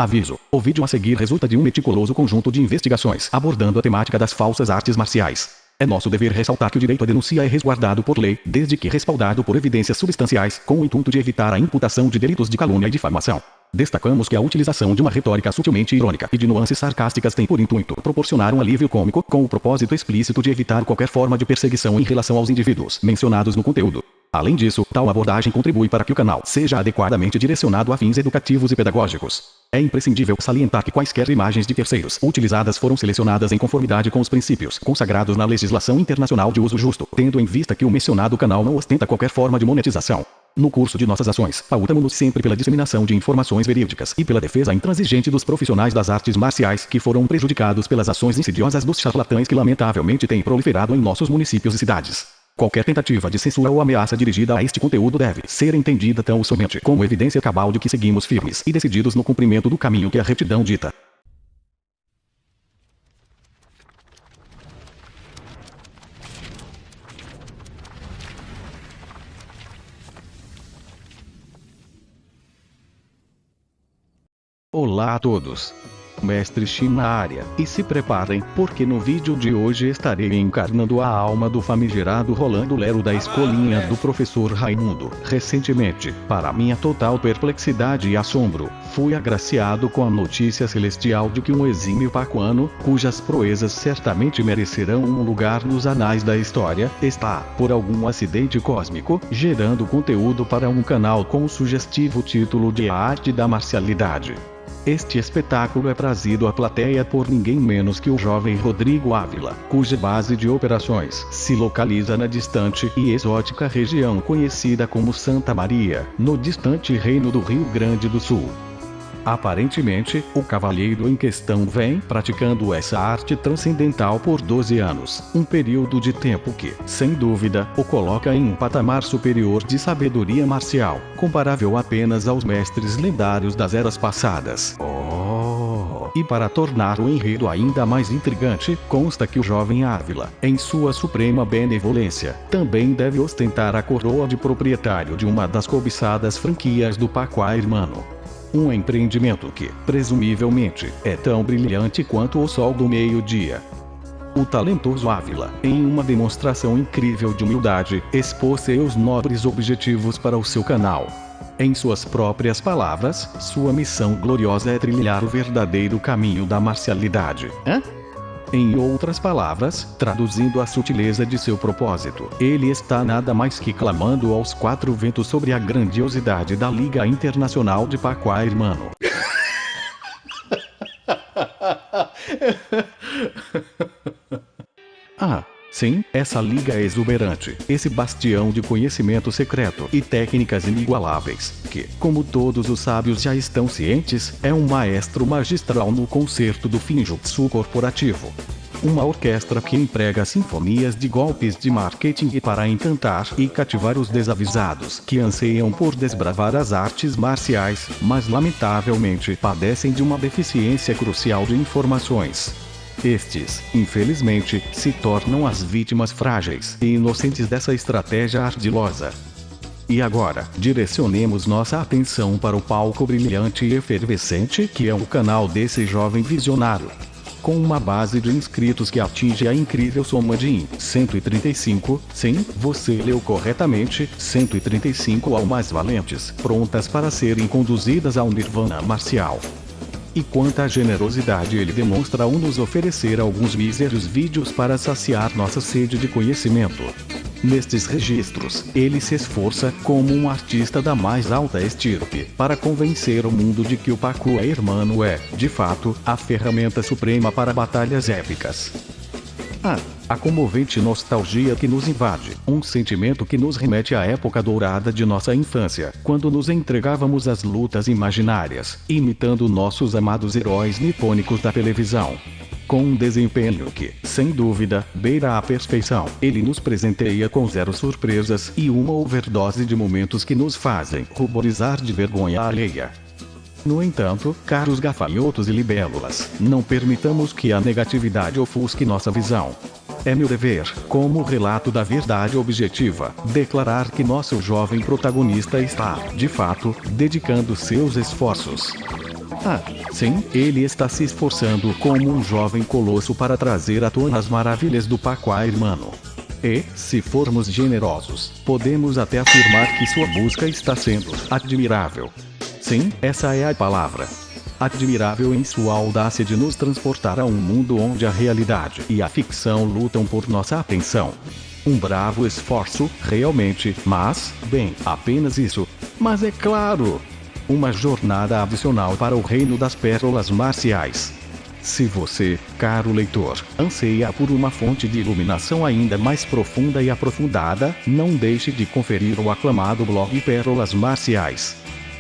Aviso: o vídeo a seguir resulta de um meticuloso conjunto de investigações abordando a temática das falsas artes marciais. É nosso dever ressaltar que o direito à denúncia é resguardado por lei, desde que respaldado por evidências substanciais, com o intuito de evitar a imputação de delitos de calúnia e difamação. Destacamos que a utilização de uma retórica sutilmente irônica e de nuances sarcásticas tem por intuito proporcionar um alívio cômico, com o propósito explícito de evitar qualquer forma de perseguição em relação aos indivíduos mencionados no conteúdo. Além disso, tal abordagem contribui para que o canal seja adequadamente direcionado a fins educativos e pedagógicos. É imprescindível salientar que quaisquer imagens de terceiros utilizadas foram selecionadas em conformidade com os princípios consagrados na legislação internacional de uso justo, tendo em vista que o mencionado canal não ostenta qualquer forma de monetização. No curso de nossas ações, pautamos-nos sempre pela disseminação de informações verídicas e pela defesa intransigente dos profissionais das artes marciais que foram prejudicados pelas ações insidiosas dos charlatães que lamentavelmente têm proliferado em nossos municípios e cidades. Qualquer tentativa de censura ou ameaça dirigida a este conteúdo deve ser entendida tão somente como evidência cabal de que seguimos firmes e decididos no cumprimento do caminho que a retidão dita. Olá a todos. Mestre Shin na área, e se preparem, porque no vídeo de hoje estarei encarnando a alma do famigerado Rolando Lero da escolinha do professor Raimundo. Recentemente, para minha total perplexidade e assombro, fui agraciado com a notícia celestial de que um exímio pacuano, cujas proezas certamente merecerão um lugar nos anais da história, está, por algum acidente cósmico, gerando conteúdo para um canal com o sugestivo título de A Arte da Marcialidade. Este espetáculo é trazido à plateia por ninguém menos que o jovem Rodrigo Ávila, cuja base de operações se localiza na distante e exótica região conhecida como Santa Maria, no distante reino do Rio Grande do Sul. Aparentemente, o cavalheiro em questão vem praticando essa arte transcendental por 12 anos, um período de tempo que, sem dúvida, o coloca em um patamar superior de sabedoria marcial, comparável apenas aos mestres lendários das eras passadas. E para tornar o enredo ainda mais intrigante, consta que o jovem Ávila, em sua suprema benevolência, também deve ostentar a coroa de proprietário de uma das cobiçadas franquias do Pacuá Hermano. Um empreendimento que, presumivelmente, é tão brilhante quanto o sol do meio-dia. O talentoso Ávila, em uma demonstração incrível de humildade, expôs seus nobres objetivos para o seu canal. Em suas próprias palavras, sua missão gloriosa é trilhar o verdadeiro caminho da marcialidade. Em outras palavras, traduzindo a sutileza de seu propósito, ele está nada mais que clamando aos quatro ventos sobre a grandiosidade da Liga Internacional de Pacuá Hermano. Sim, essa liga é exuberante, esse bastião de conhecimento secreto e técnicas inigualáveis, que, como todos os sábios já estão cientes, é um maestro magistral no concerto do Finjutsu corporativo. Uma orquestra que emprega sinfonias de golpes de marketing para encantar e cativar os desavisados que anseiam por desbravar as artes marciais, mas lamentavelmente padecem de uma deficiência crucial de informações. Estes, infelizmente, se tornam as vítimas frágeis e inocentes dessa estratégia ardilosa. E agora, direcionemos nossa atenção para o palco brilhante e efervescente que é o canal desse jovem visionário. Com uma base de inscritos que atinge a incrível soma de 135, sim, você leu corretamente, 135 almas valentes, prontas para serem conduzidas ao Nirvana marcial. E quanta generosidade ele demonstra ao nos oferecer alguns míseros vídeos para saciar nossa sede de conhecimento. Nestes registros, ele se esforça, como um artista da mais alta estirpe, para convencer o mundo de que o Pacuá Hermano é, de fato, a ferramenta suprema para batalhas épicas. A comovente nostalgia que nos invade, um sentimento que nos remete à época dourada de nossa infância, quando nos entregávamos às lutas imaginárias, imitando nossos amados heróis nipônicos da televisão. Com um desempenho que, sem dúvida, beira a perfeição, ele nos presenteia com zero surpresas e uma overdose de momentos que nos fazem ruborizar de vergonha alheia. No entanto, caros gafanhotos e libélulas, não permitamos que a negatividade ofusque nossa visão. É meu dever, como relato da verdade objetiva, declarar que nosso jovem protagonista está, de fato, dedicando seus esforços. Ah, sim, ele está se esforçando como um jovem colosso para trazer à tona as maravilhas do Pacuá, irmão. E, se formos generosos, podemos até afirmar que sua busca está sendo admirável. Sim, essa é a palavra. Admirável em sua audácia de nos transportar a um mundo onde a realidade e a ficção lutam por nossa atenção. Um bravo esforço, realmente, mas, bem, apenas isso. Mas é claro, uma jornada adicional para o reino das pérolas marciais. Se você, caro leitor, anseia por uma fonte de iluminação ainda mais profunda e aprofundada, não deixe de conferir o aclamado blog Pérolas Marciais.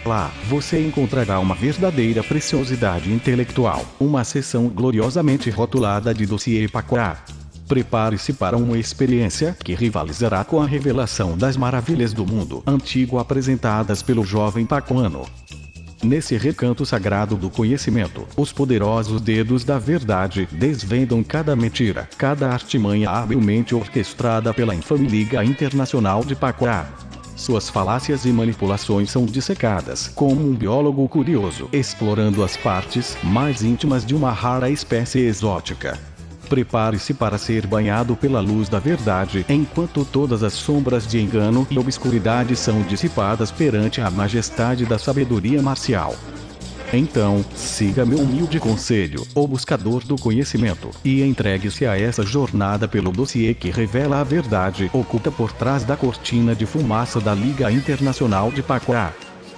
Lá, você encontrará uma verdadeira preciosidade intelectual, uma seção gloriosamente rotulada de dossiê Pacuá. Prepare-se para uma experiência que rivalizará com a revelação das maravilhas do mundo antigo apresentadas pelo jovem pacuano. Nesse recanto sagrado do conhecimento, os poderosos dedos da verdade desvendam cada mentira, cada artimanha habilmente orquestrada pela infame Liga Internacional de Pacuá. Suas falácias e manipulações são dissecadas como um biólogo curioso, explorando as partes mais íntimas de uma rara espécie exótica. Prepare-se para ser banhado pela luz da verdade, enquanto todas as sombras de engano e obscuridade são dissipadas perante a majestade da sabedoria marcial. Então, siga meu humilde conselho, o buscador do conhecimento, e entregue-se a essa jornada pelo dossiê que revela a verdade oculta por trás da cortina de fumaça da Liga Internacional de Pacuá.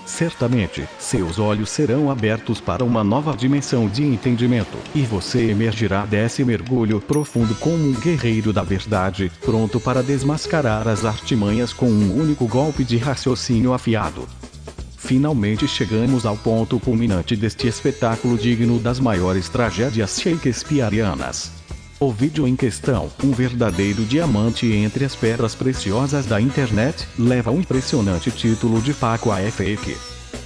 Certamente, seus olhos serão abertos para uma nova dimensão de entendimento, e você emergirá desse mergulho profundo como um guerreiro da verdade, pronto para desmascarar as artimanhas com um único golpe de raciocínio afiado. Finalmente chegamos ao ponto culminante deste espetáculo digno das maiores tragédias shakespearianas. O vídeo em questão, um verdadeiro diamante entre as pedras preciosas da internet, leva o impressionante título de Pacuá é Fake.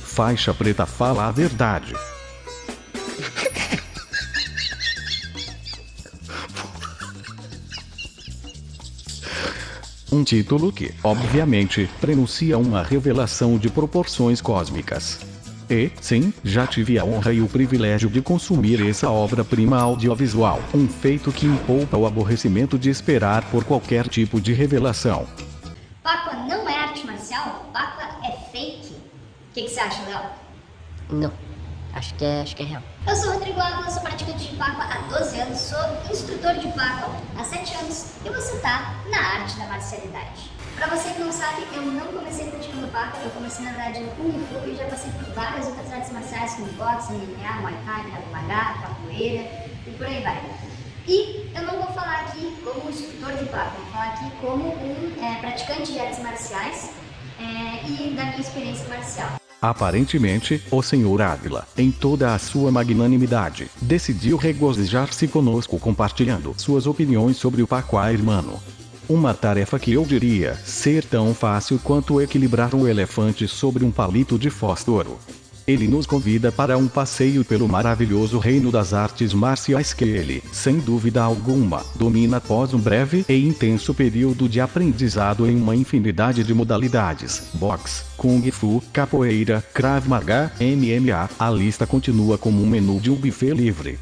Faixa preta fala a verdade. Um título que, obviamente, prenuncia uma revelação de proporções cósmicas. E, sim, já tive a honra e o privilégio de consumir essa obra-prima audiovisual, um feito que me poupa o aborrecimento de esperar por qualquer tipo de revelação. Pacuá não é arte marcial? Pacuá é fake? O que você acha, Léo? Não, acho que é real. Eu sou o Rodrigo Ávila, sou praticante de Pacuá há 12 anos, sou instrutor de Pacuá há 7 anos e você tá na arte da marcialidade. Pra você que não sabe, eu não comecei praticando Pacuá, eu comecei na verdade no Kung Fu e já passei por várias outras artes marciais como boxe, MMA, Muay Thai, Krav Maga, capoeira e por aí vai. E eu não vou falar aqui como instrutor de Pacuá, vou falar aqui como um praticante de artes marciais e da minha experiência marcial. Aparentemente, o Sr. Ávila, em toda a sua magnanimidade, decidiu regozijar-se conosco compartilhando suas opiniões sobre o Pacuá, irmão. Uma tarefa que eu diria ser tão fácil quanto equilibrar um elefante sobre um palito de fósforo. Ele nos convida para um passeio pelo maravilhoso reino das artes marciais que ele, sem dúvida alguma, domina após um breve e intenso período de aprendizado em uma infinidade de modalidades: boxe, kung fu, capoeira, krav maga, MMA. A lista continua como um menu de um buffet livre.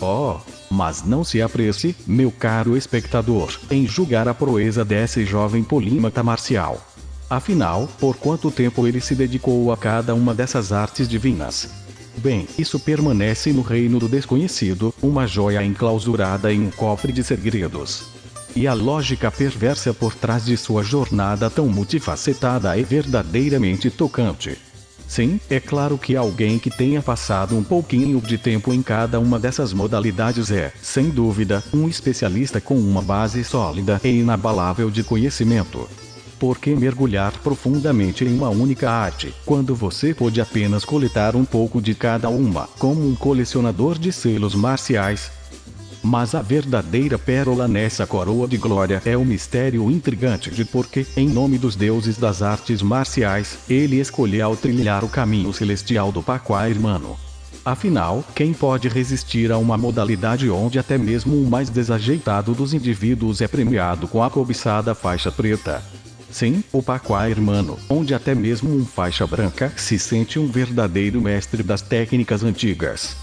Oh, mas não se apresse, meu caro espectador, em julgar a proeza desse jovem polímata marcial. Afinal, por quanto tempo ele se dedicou a cada uma dessas artes divinas? Bem, isso permanece no reino do desconhecido, uma joia enclausurada em um cofre de segredos. E a lógica perversa por trás de sua jornada tão multifacetada é verdadeiramente tocante. Sim, é claro que alguém que tenha passado um pouquinho de tempo em cada uma dessas modalidades é, sem dúvida, um especialista com uma base sólida e inabalável de conhecimento. Por que mergulhar profundamente em uma única arte, quando você pode apenas coletar um pouco de cada uma, como um colecionador de selos marciais? Mas a verdadeira pérola nessa coroa de glória é o mistério intrigante de por que, em nome dos deuses das artes marciais, ele escolheu trilhar o caminho celestial do Pacuá, irmão. Afinal, quem pode resistir a uma modalidade onde até mesmo o mais desajeitado dos indivíduos é premiado com a cobiçada faixa preta? Sim, o Pacua Hermano, onde até mesmo um faixa branca se sente um verdadeiro mestre das técnicas antigas.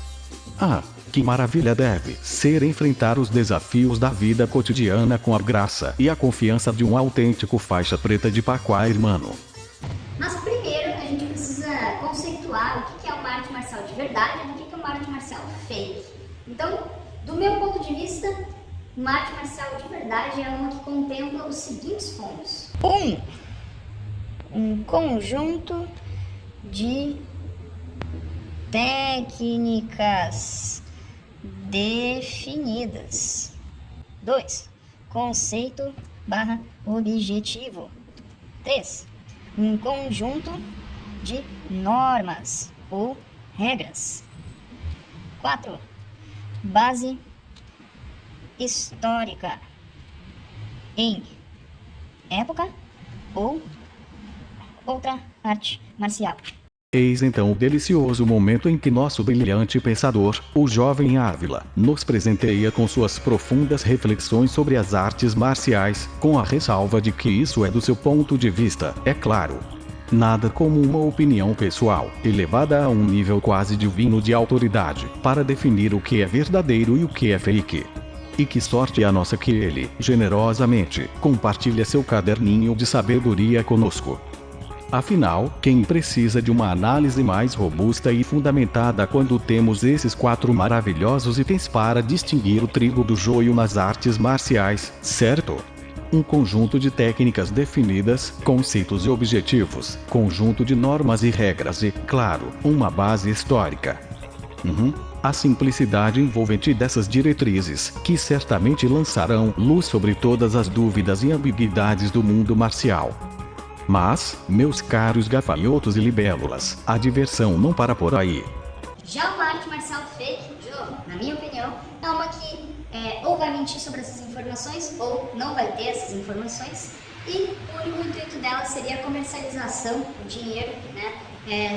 Ah, que maravilha deve ser enfrentar os desafios da vida cotidiana com a graça e a confiança de um autêntico faixa preta de Pacua Hermano. Mas primeiro a gente precisa conceituar o que é uma arte marcial de verdade e o que é uma arte marcial fake. Então, do meu ponto de vista, uma arte marcial de verdade é uma que contempla os seguintes pontos. Um conjunto de técnicas definidas. 2. Conceito/objetivo. 3. Um conjunto de normas ou regras. 4. Base histórica em época ou outra arte marcial. Eis então o delicioso momento em que nosso brilhante pensador, o jovem Ávila, nos presenteia com suas profundas reflexões sobre as artes marciais, com a ressalva de que isso é do seu ponto de vista, é claro. Nada como uma opinião pessoal, elevada a um nível quase divino de autoridade, para definir o que é verdadeiro e o que é fake. E que sorte a nossa que ele, generosamente, compartilha seu caderninho de sabedoria conosco. Afinal, quem precisa de uma análise mais robusta e fundamentada quando temos esses 4 maravilhosos itens para distinguir o trigo do joio nas artes marciais, certo? Um conjunto de técnicas definidas, conceitos e objetivos, conjunto de normas e regras e, claro, uma base histórica. A simplicidade envolvente dessas diretrizes, que certamente lançarão luz sobre todas as dúvidas e ambiguidades do mundo marcial. Mas, meus caros gafanhotos e libélulas, a diversão não para por aí. Já uma arte marcial fake, na minha opinião, é uma que ou vai mentir sobre essas informações ou não vai ter essas informações, e o único intuito dela seria a comercialização, o dinheiro, né,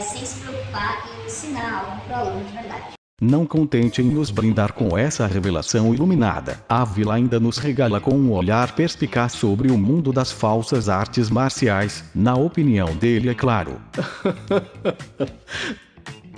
sem se preocupar em ensinar algo para o aluno de verdade. Não contente em nos brindar com essa revelação iluminada, Ávila ainda nos regala com um olhar perspicaz sobre o mundo das falsas artes marciais, na opinião dele, é claro.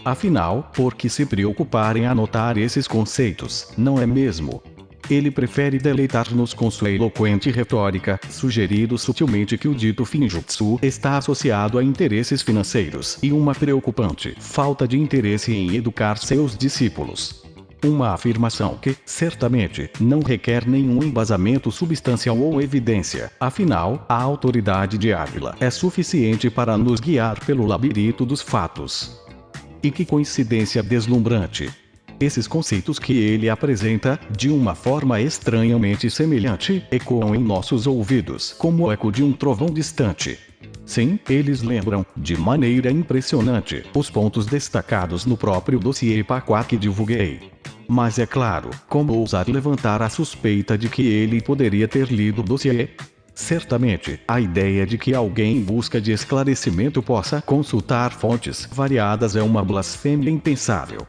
Afinal, por que se preocupar em anotar esses conceitos, não é mesmo? Ele prefere deleitar-nos com sua eloquente retórica, sugerindo sutilmente que o dito Finjutsu está associado a interesses financeiros e uma preocupante falta de interesse em educar seus discípulos. Uma afirmação que, certamente, não requer nenhum embasamento substancial ou evidência, afinal, a autoridade de Ávila é suficiente para nos guiar pelo labirinto dos fatos. E que coincidência deslumbrante! Esses conceitos que ele apresenta, de uma forma estranhamente semelhante, ecoam em nossos ouvidos como o eco de um trovão distante. Sim, eles lembram, de maneira impressionante, os pontos destacados no próprio dossiê Pacua que divulguei. Mas é claro, como ousar levantar a suspeita de que ele poderia ter lido o dossiê? Certamente, a ideia de que alguém em busca de esclarecimento possa consultar fontes variadas é uma blasfêmia impensável.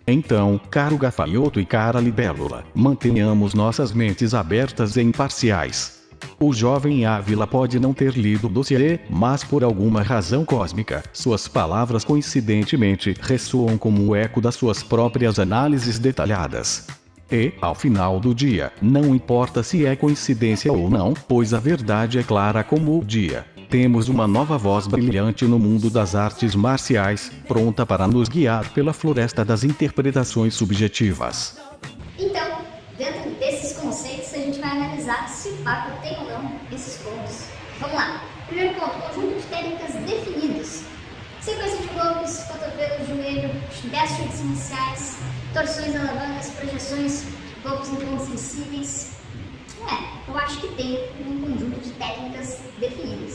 Então, caro gafanhoto e cara libélula, mantenhamos nossas mentes abertas e imparciais. O jovem Ávila pode não ter lido o dossiê, mas por alguma razão cósmica, suas palavras coincidentemente ressoam como o eco das suas próprias análises detalhadas. E, ao final do dia, não importa se é coincidência ou não, pois a verdade é clara como o dia. Temos uma nova voz brilhante no mundo das artes marciais, pronta para nos guiar pela floresta das interpretações subjetivas. Então, dentro desses conceitos, a gente vai analisar se o Pacua tem ou não esses pontos. Vamos lá. Primeiro ponto, conjunto de técnicas definidas. Sequência de golpes, cotovelo, joelho, 10 chutes iniciais, torções, alavancas, projeções, golpes intransmissíveis. Eu acho que tem um conjunto de técnicas definidas.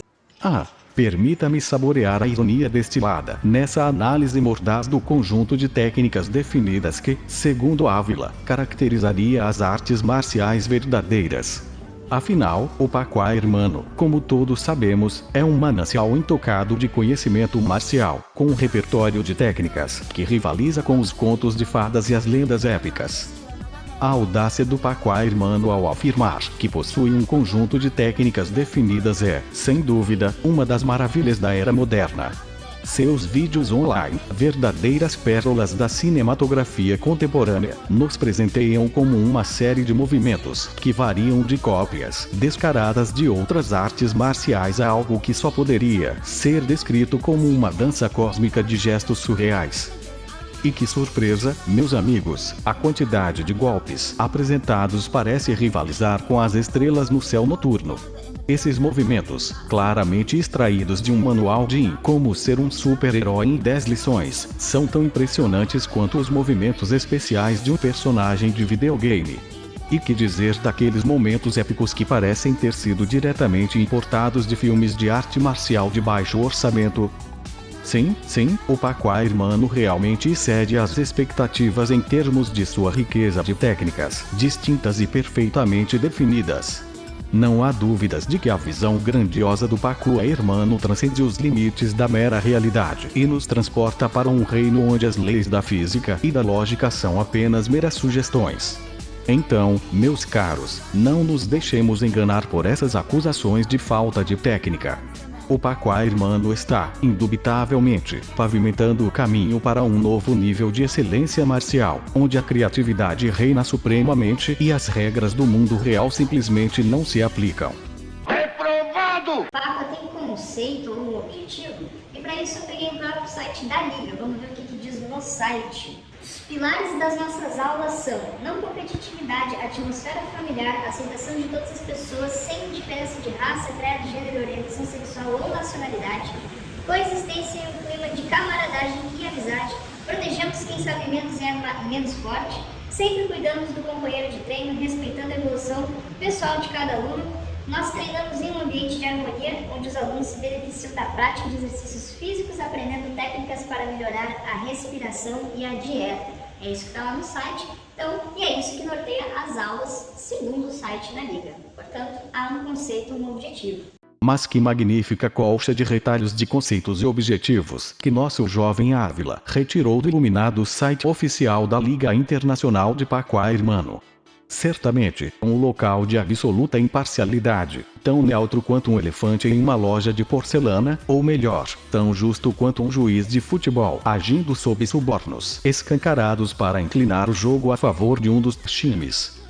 Permita-me saborear a ironia destilada nessa análise mordaz do conjunto de técnicas definidas que, segundo Ávila, caracterizaria as artes marciais verdadeiras. Afinal, o Pacua Hermano, como todos sabemos, é um manancial intocado de conhecimento marcial, com um repertório de técnicas que rivaliza com os contos de fadas e as lendas épicas. A audácia do Paco Hermano ao afirmar que possui um conjunto de técnicas definidas é, sem dúvida, uma das maravilhas da era moderna. Seus vídeos online, verdadeiras pérolas da cinematografia contemporânea, nos presenteiam como uma série de movimentos que variam de cópias descaradas de outras artes marciais a algo que só poderia ser descrito como uma dança cósmica de gestos surreais. E que surpresa, meus amigos, a quantidade de golpes apresentados parece rivalizar com as estrelas no céu noturno. Esses movimentos, claramente extraídos de um manual de como ser um super-herói em 10 lições, são tão impressionantes quanto os movimentos especiais de um personagem de videogame. E que dizer daqueles momentos épicos que parecem ter sido diretamente importados de filmes de arte marcial de baixo orçamento? Sim, o Paco Hermano realmente excede as expectativas em termos de sua riqueza de técnicas distintas e perfeitamente definidas. Não há dúvidas de que a visão grandiosa do Paco Hermano transcende os limites da mera realidade e nos transporta para um reino onde as leis da física e da lógica são apenas meras sugestões. Então, meus caros, não nos deixemos enganar por essas acusações de falta de técnica. O Paco Hermano está, indubitavelmente, pavimentando o caminho para um novo nível de excelência marcial, onde a criatividade reina supremamente e as regras do mundo real simplesmente não se aplicam. Reprovado! O Paco tem um conceito ou um objetivo, e para isso eu peguei o próprio site da Liga. Vamos ver o que diz no site. Os pilares das nossas aulas são não competitividade, atmosfera familiar, aceitação de todas as pessoas sem diferença de raça, credo, gênero, orientação sexual ou nacionalidade, coexistência em um clima de camaradagem e amizade, protegemos quem sabe menos e é menos forte, sempre cuidamos do companheiro de treino, respeitando a evolução pessoal de cada aluno. Nós treinamos em um ambiente de harmonia, onde os alunos se beneficiam da prática de exercícios físicos, aprendendo técnicas para melhorar a respiração e a dieta. É isso que está lá no site. Então, e é isso que norteia as aulas, segundo o site da Liga. Portanto, há um conceito, um objetivo. Mas que magnífica colcha de retalhos de conceitos e objetivos que nosso jovem Ávila retirou do iluminado site oficial da Liga Internacional de Paco Hermano. Certamente, um local de absoluta imparcialidade, tão neutro quanto um elefante em uma loja de porcelana, ou melhor, tão justo quanto um juiz de futebol agindo sob subornos escancarados para inclinar o jogo a favor de um dos times.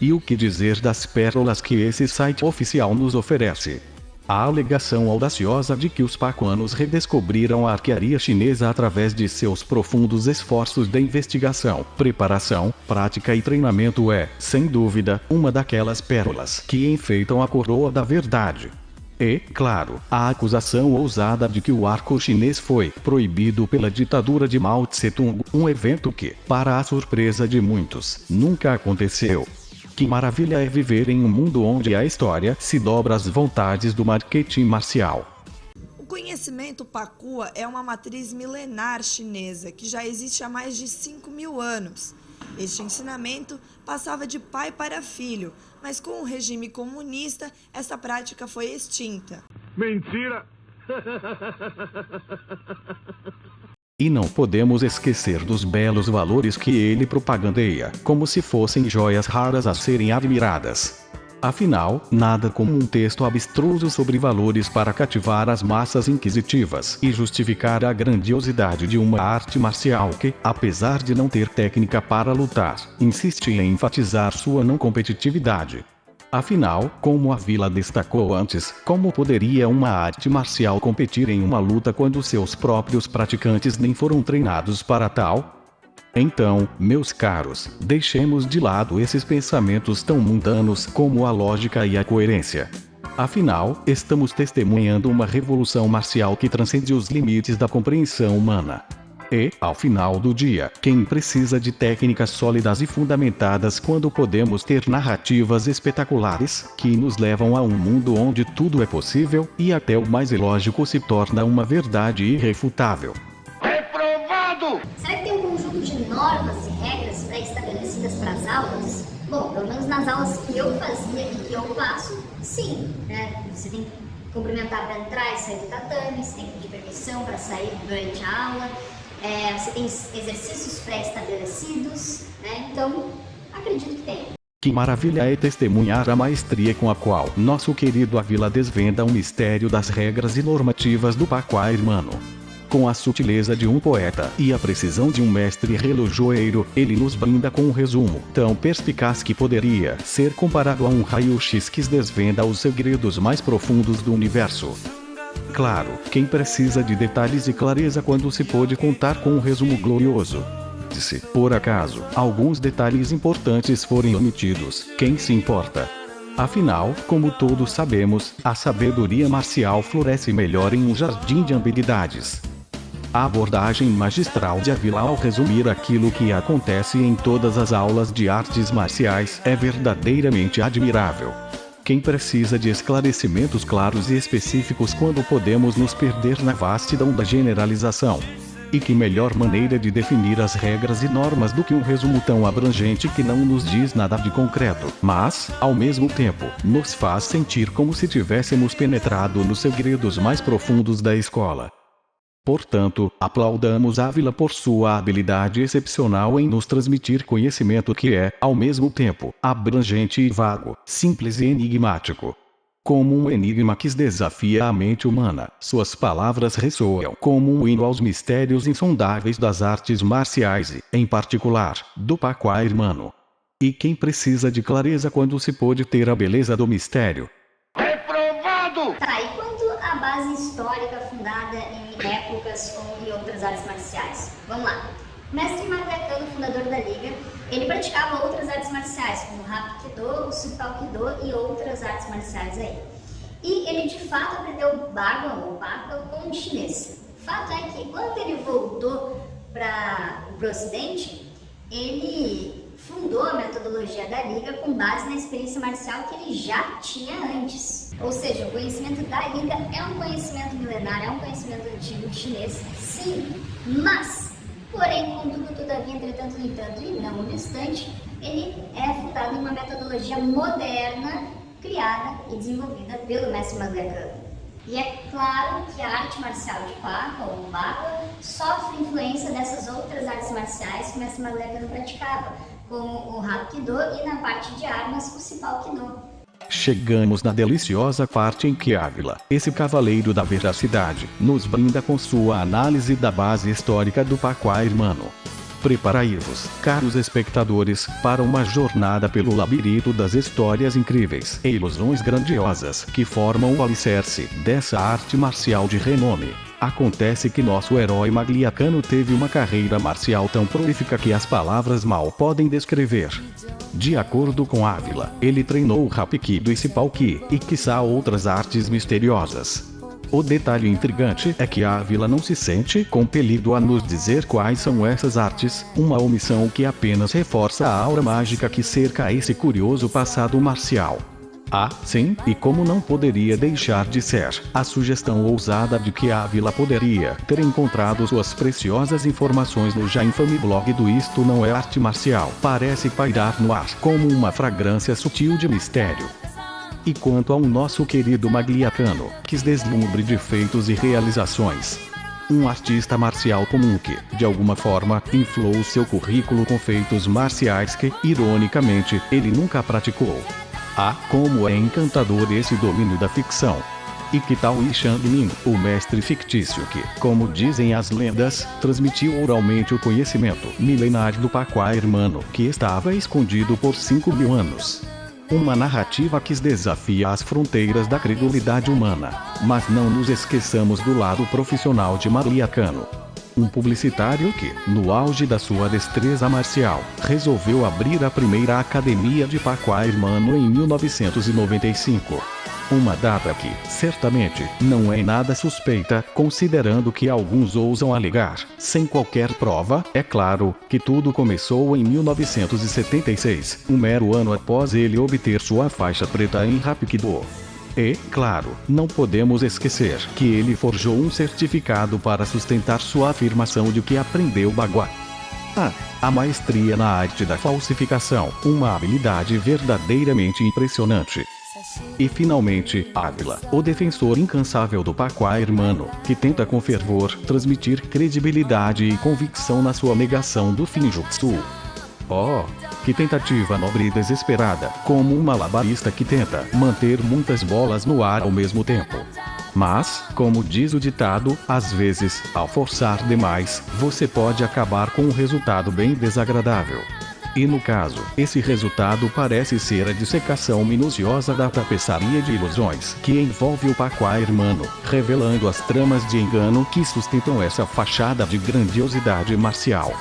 E o que dizer das pérolas que esse site oficial nos oferece? A alegação audaciosa de que os pacuanos redescobriram a arquearia chinesa através de seus profundos esforços de investigação, preparação, prática e treinamento é, sem dúvida, uma daquelas pérolas que enfeitam a coroa da verdade. E, claro, a acusação ousada de que o arco chinês foi proibido pela ditadura de Mao Tse-tung, um evento que, para a surpresa de muitos, nunca aconteceu. Que maravilha é viver em um mundo onde a história se dobra às vontades do marketing marcial. O conhecimento Pakua é uma matriz milenar chinesa que já existe há mais de 5.000 anos. Este ensinamento passava de pai para filho, mas com o regime comunista, essa prática foi extinta. Mentira! E não podemos esquecer dos belos valores que ele propagandeia, como se fossem joias raras a serem admiradas. Afinal, nada como um texto abstruso sobre valores para cativar as massas inquisitivas e justificar a grandiosidade de uma arte marcial que, apesar de não ter técnica para lutar, insiste em enfatizar sua não competitividade. Afinal, como a Vila destacou antes, como poderia uma arte marcial competir em uma luta quando seus próprios praticantes nem foram treinados para tal? Então, meus caros, deixemos de lado esses pensamentos tão mundanos como a lógica e a coerência. Afinal, estamos testemunhando uma revolução marcial que transcende os limites da compreensão humana. E, ao final do dia, quem precisa de técnicas sólidas e fundamentadas quando podemos ter narrativas espetaculares, que nos levam a um mundo onde tudo é possível, e até o mais ilógico se torna uma verdade irrefutável. Reprovado! Será que tem um conjunto de normas e regras pré-estabelecidas para as aulas? Bom, pelo menos nas aulas que eu fazia e que eu faço, sim, né? Você tem que cumprimentar para entrar e sair do tatame, você tem que pedir permissão para sair durante a aula. Você tem exercícios pré-estabelecidos, né? Então, Acredito que tenha. Que maravilha é testemunhar a maestria com a qual nosso querido Ávila desvenda o mistério das regras e normativas do Pacua Hermano. Com a sutileza de um poeta e a precisão de um mestre relojoeiro, ele nos brinda com um resumo tão perspicaz que poderia ser comparado a um raio-x que desvenda os segredos mais profundos do universo. Claro, quem precisa de detalhes e clareza quando se pode contar com um resumo glorioso? Se, por acaso, alguns detalhes importantes forem omitidos, quem se importa? Afinal, como todos sabemos, a sabedoria marcial floresce melhor em um jardim de habilidades. A abordagem magistral de Ávila ao resumir aquilo que acontece em todas as aulas de artes marciais é verdadeiramente admirável. Quem precisa de esclarecimentos claros e específicos quando podemos nos perder na vastidão da generalização? E que melhor maneira de definir as regras e normas do que um resumo tão abrangente que não nos diz nada de concreto, mas, ao mesmo tempo, nos faz sentir como se tivéssemos penetrado nos segredos mais profundos da escola. Portanto, aplaudamos Ávila por sua habilidade excepcional em nos transmitir conhecimento que é, ao mesmo tempo, abrangente e vago, simples e enigmático. Como um enigma que desafia a mente humana, suas palavras ressoam como um hino aos mistérios insondáveis das artes marciais e, em particular, do Pacua Hermano. E quem precisa de clareza quando se pode ter a beleza do mistério? Reprovado! Tá, e quanto à base histórica fundada em épocas ou em outras artes marciais? Vamos lá. Mestre Maglecano, fundador da Liga, ele praticava outras artes marciais, como o Hapkido, o Supalkido e outras artes marciais aí. E ele de fato aprendeu Bagua ou Pacua com o chinês. O fato é que quando ele voltou para o Ocidente, ele fundou a metodologia da Liga com base na experiência marcial que ele já tinha antes. Ou seja, o conhecimento da Liga é um conhecimento milenar, é um conhecimento antigo chinês, sim, mas... Porém, contudo, todavia, entretanto, no entanto e não distante, ele é fundado em uma metodologia moderna, criada e desenvolvida pelo mestre Maglecano. E é claro que a arte marcial de Pacua ou Bagua sofre influência dessas outras artes marciais que o mestre Maglecano praticava, como o Hapkido e na parte de armas, o Supalkido. Chegamos na deliciosa parte em que Ávila, esse cavaleiro da veracidade, nos brinda com sua análise da base histórica do Pacua Hermano. Preparai-vos, caros espectadores, para uma jornada pelo labirinto das histórias incríveis e ilusões grandiosas que formam o alicerce dessa arte marcial de renome. Acontece que nosso herói Maglecano teve uma carreira marcial tão prolífica que as palavras mal podem descrever. De acordo com Ávila, ele treinou Hapkido e Supalki, e quiçá outras artes misteriosas. O detalhe intrigante é que Ávila não se sente compelido a nos dizer quais são essas artes, uma omissão que apenas reforça a aura mágica que cerca esse curioso passado marcial. Ah, sim, e como não poderia deixar de ser, a sugestão ousada de que Ávila poderia ter encontrado suas preciosas informações no já infame blog do Isto Não É Arte Marcial parece pairar no ar como uma fragrância sutil de mistério. E quanto ao nosso querido Maglecano, que deslumbre de feitos e realizações. Um artista marcial comum que, de alguma forma, inflou seu currículo com feitos marciais que, ironicamente, ele nunca praticou. Ah, como é encantador esse domínio da ficção! E que tal Yi Shangmin, o mestre fictício que, como dizem as lendas, transmitiu oralmente o conhecimento milenar do Pacua Hermano que estava escondido por 5.000 anos? Uma narrativa que desafia as fronteiras da credulidade humana. Mas não nos esqueçamos do lado profissional de Maglecano. Um publicitário que, no auge da sua destreza marcial, resolveu abrir a primeira academia de Pacua Hermano em 1995. Uma data que, certamente, não é nada suspeita, considerando que alguns ousam alegar, sem qualquer prova, é claro, que tudo começou em 1976, um mero ano após ele obter sua faixa preta em Hapkido. E, claro, não podemos esquecer que ele forjou um certificado para sustentar sua afirmação de que aprendeu Bagua. Ah, a maestria na arte da falsificação, uma habilidade verdadeiramente impressionante. E finalmente, Ávila, o defensor incansável do Pacua Hermano, que tenta com fervor transmitir credibilidade e convicção na sua negação do Finjutsu. Oh, que tentativa nobre e desesperada, como um malabarista que tenta manter muitas bolas no ar ao mesmo tempo. Mas, como diz o ditado, às vezes, ao forçar demais, você pode acabar com um resultado bem desagradável. E no caso, esse resultado parece ser a dissecação minuciosa da tapeçaria de ilusões que envolve o Paco Hermano, revelando as tramas de engano que sustentam essa fachada de grandiosidade marcial.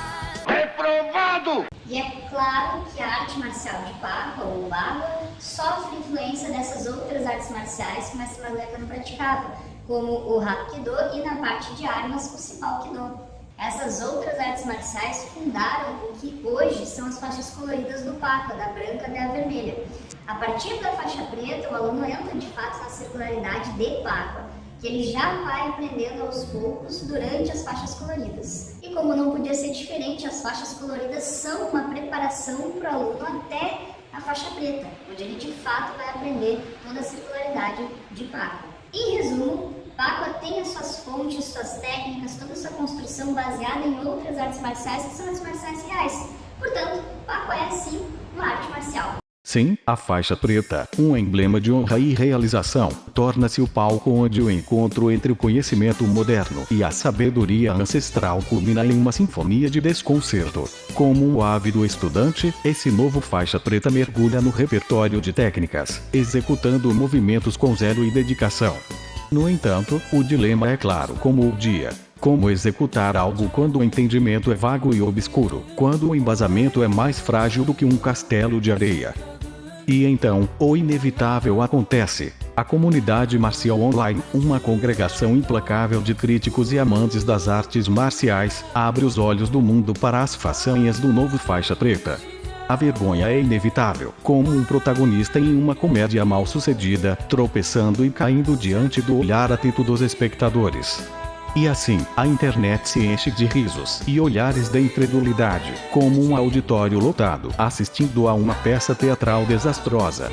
Reprovado! E é claro que a arte marcial de Paco, ou Bagua, sofre influência dessas outras artes marciais que o mestre Magleca praticava, como o Hapkido e na parte de armas o Sipalkido. Essas outras artes marciais fundaram o que hoje são as faixas coloridas do Paco, da branca até a vermelha. A partir da faixa preta, o aluno entra de fato na circularidade de Paco, que ele já vai aprendendo aos poucos durante as faixas coloridas. E como não podia ser diferente, as faixas coloridas são uma preparação para o aluno até a faixa preta, onde ele de fato vai aprender toda a circularidade de Paco. Em resumo, Paco tem as suas fontes, suas técnicas, toda a sua construção baseada em outras artes marciais que são artes marciais reais. Portanto, Paco é sim uma arte marcial. Sim, a faixa preta, um emblema de honra e realização, torna-se o palco onde o encontro entre o conhecimento moderno e a sabedoria ancestral culmina em uma sinfonia de desconcerto. Como um ávido estudante, esse novo faixa preta mergulha no repertório de técnicas, executando movimentos com zelo e dedicação. No entanto, o dilema é claro como o dia. Como executar algo quando o entendimento é vago e obscuro, quando o embasamento é mais frágil do que um castelo de areia? E então, o inevitável acontece. A comunidade marcial online, uma congregação implacável de críticos e amantes das artes marciais, abre os olhos do mundo para as façanhas do novo faixa preta. A vergonha é inevitável, como um protagonista em uma comédia mal-sucedida, tropeçando e caindo diante do olhar atento dos espectadores. E assim, a internet se enche de risos e olhares de incredulidade, como um auditório lotado assistindo a uma peça teatral desastrosa.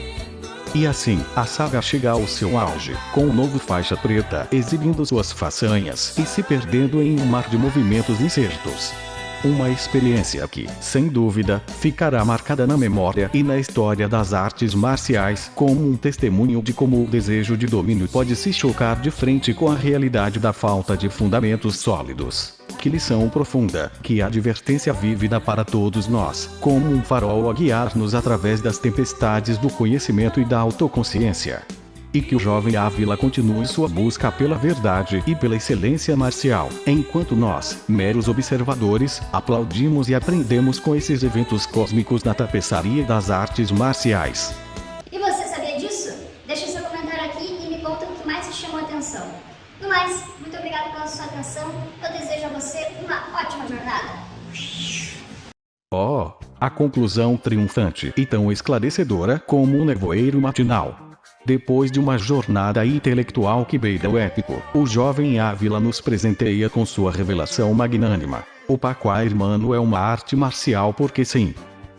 E assim, a saga chega ao seu auge, com o novo faixa preta exibindo suas façanhas e se perdendo em um mar de movimentos incertos. Uma experiência que, sem dúvida, ficará marcada na memória e na história das artes marciais como um testemunho de como o desejo de domínio pode se chocar de frente com a realidade da falta de fundamentos sólidos. Que lição profunda, que advertência vívida para todos nós, como um farol a guiar-nos através das tempestades do conhecimento e da autoconsciência. E que o jovem Ávila continue sua busca pela verdade e pela excelência marcial, enquanto nós, meros observadores, aplaudimos e aprendemos com esses eventos cósmicos na tapeçaria das artes marciais. E você sabia disso? Deixe seu comentário aqui e me conta o que mais te chamou a atenção. No mais, muito obrigado pela sua atenção, eu desejo a você uma ótima jornada. Oh, a conclusão triunfante e tão esclarecedora como um nevoeiro matinal. Depois de uma jornada intelectual que beira o épico, o jovem Ávila nos presenteia com sua revelação magnânima. O Paco Hermano é uma arte marcial porque sim.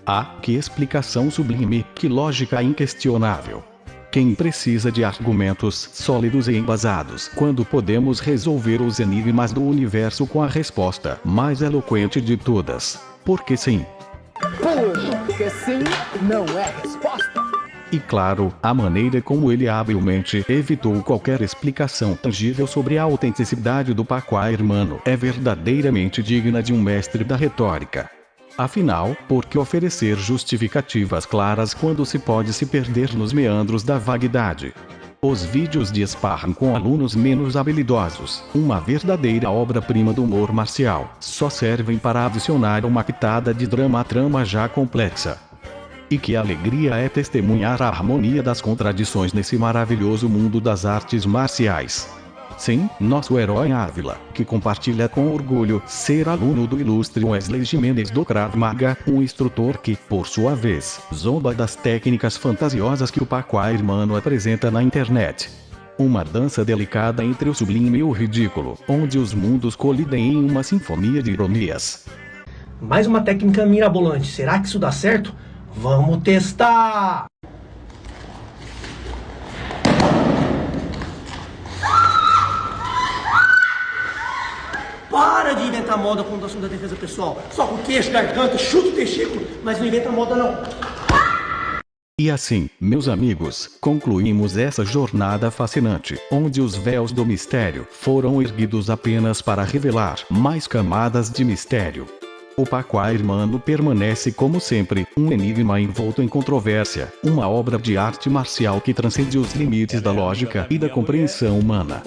Ah, que explicação sublime, que lógica inquestionável. Quem precisa de argumentos sólidos e embasados quando podemos resolver os enigmas do universo com a resposta mais eloquente de todas? Porque sim. Porque sim não é resposta. E claro, a maneira como ele habilmente evitou qualquer explicação tangível sobre a autenticidade do Paco Hermano é verdadeiramente digna de um mestre da retórica. Afinal, por que oferecer justificativas claras quando se pode se perder nos meandros da vaguidade? Os vídeos de sparring com alunos menos habilidosos, uma verdadeira obra-prima do humor marcial, só servem para adicionar uma pitada de drama à trama já complexa. E que alegria é testemunhar a harmonia das contradições nesse maravilhoso mundo das artes marciais. Sim, nosso herói Ávila, que compartilha com orgulho ser aluno do ilustre Wesley Jimenez do Krav Maga, um instrutor que, por sua vez, zomba das técnicas fantasiosas que o Paco Hermano apresenta na internet. Uma dança delicada entre o sublime e o ridículo, onde os mundos colidem em uma sinfonia de ironias. Mais uma técnica mirabolante, será que isso dá certo? Vamos testar! Para de inventar moda quando o assunto da defesa pessoal. Só com queixo, garganta, chuta o testículo, mas não inventa moda não. E assim, meus amigos, concluímos essa jornada fascinante, onde os véus do mistério foram erguidos apenas para revelar mais camadas de mistério. O Paco Irmão permanece como sempre, um enigma envolto em controvérsia, uma obra de arte marcial que transcende os limites da lógica e da compreensão humana.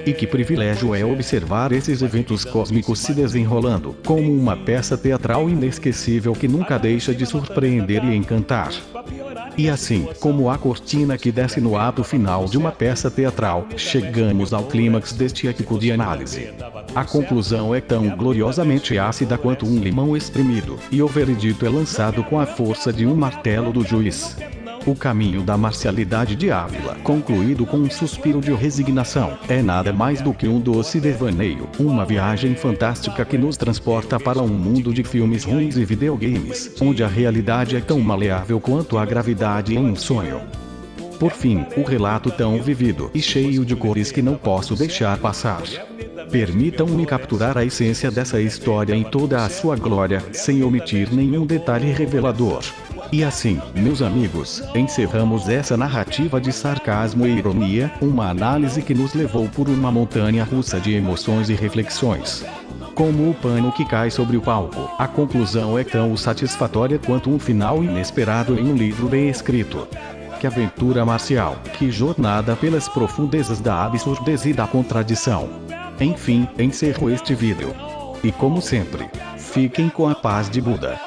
E que privilégio é observar esses eventos cósmicos se desenrolando, como uma peça teatral inesquecível que nunca deixa de surpreender e encantar. E assim, como a cortina que desce no ato final de uma peça teatral, chegamos ao clímax deste épico de análise. A conclusão é tão gloriosamente ácida quanto um limão espremido, e o veredito é lançado com a força de um martelo do juiz. O caminho da marcialidade de Ávila, concluído com um suspiro de resignação, é nada mais do que um doce devaneio, uma viagem fantástica que nos transporta para um mundo de filmes ruins e videogames, onde a realidade é tão maleável quanto a gravidade em um sonho. Por fim, o relato tão vivido e cheio de cores que não posso deixar passar. Permitam-me capturar a essência dessa história em toda a sua glória, sem omitir nenhum detalhe revelador. E assim, meus amigos, encerramos essa narrativa de sarcasmo e ironia, uma análise que nos levou por uma montanha russa de emoções e reflexões. Como o pano que cai sobre o palco, a conclusão é tão satisfatória quanto um final inesperado em um livro bem escrito. Que aventura marcial, que jornada pelas profundezas da absurdez e da contradição. Enfim, encerro este vídeo. E como sempre, fiquem com a paz de Buda.